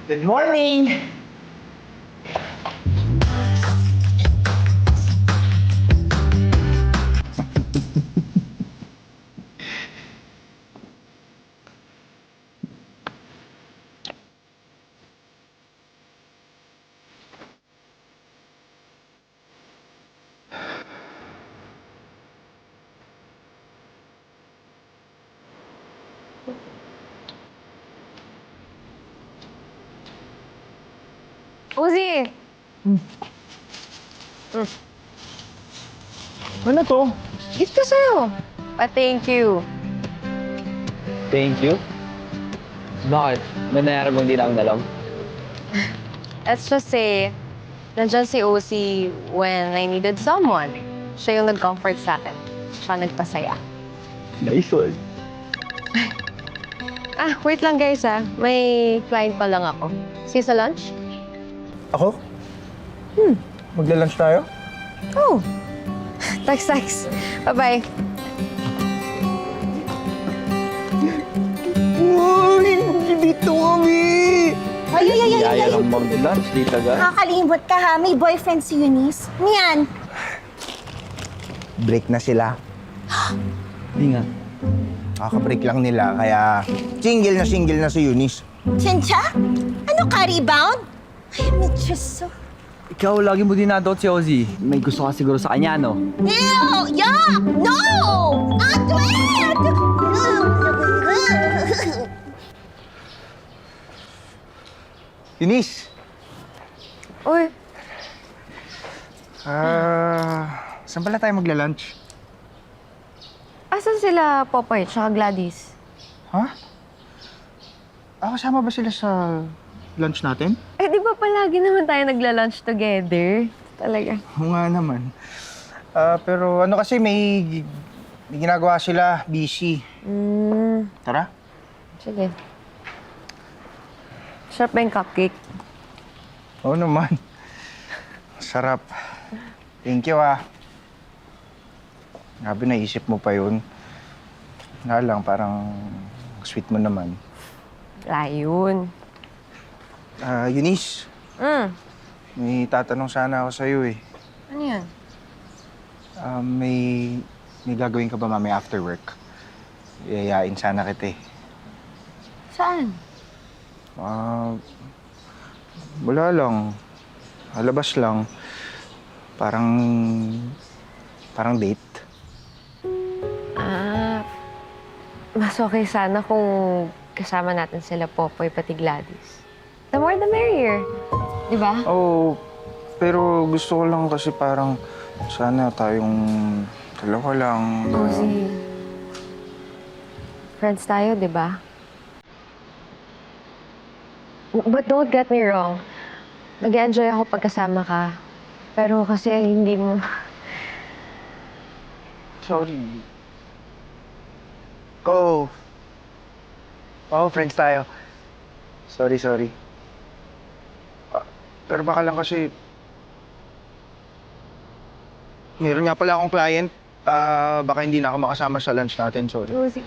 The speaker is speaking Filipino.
Good morning! Uzi! Ano to? Gift ko sa'yo. Pa-thank you. Thank you. Bakit? May nangyari bang di na akong alam? Let's just say, nandyan si OC when I needed someone. Siya yung nag-comfort sa akin. Siya nagpasaya. Nice one. Wait lang guys May client pa lang ako. See you sa lunch? Ako? Magla-lunch tayo? Oh! Thanks. Bye-bye. Uy! Dito kami! Ay. Yaya lang mag-lunch, di taga. Nakakalimot ka ha, may boyfriend si Eunice. Niyan. Break na sila. Hindi nga. Kakabreak lang nila, kaya single na si Eunice. Chincha? Ano ka, rebound? Ay, medyo Ikaw, lagi mo dinadot si Ozzy. May gusto ka siguro sa kanya, no? Ew! Yuck! No! Atwed! Eunice! Uy, Saan pala tayo magla-lunch? asan sila Popoy tsaka Gladys? Ha? Kasama ba sila sa lunch natin? Di ba palagi naman tayo nagla-lunch together? Talaga. Oo nga naman. Pero ano kasi may ginagawa sila, busy. Tara. Sige. Sarap ba yung cupcake? Oo naman. Sarap. Thank you Grabe, naisip mo pa yun. Nga lang, parang sweet mo naman. Ayun. Eunice, may tatanong sana ako sa'yo eh. Ano yan? May gagawin ka ba mamaya after work? Yayain sana kita eh. Saan? Wala lang. Labas lang. Parang date. Mas okay sana kung kasama natin sila Popoy pati Gladys. The more the merrier. Di ba? Oo, pero gusto ko lang kasi parang sana tayong dalawa lang. Cozy. Friends tayo, di ba? But don't get me wrong. Nag-enjoy ako pagkasama ka. Pero kasi hindi mo... Sorry. Friends tayo. Sorry. Pero baka lang kasi... Meron nga pala akong client. Baka hindi na ako makasama sa lunch natin, sorry. Cozy.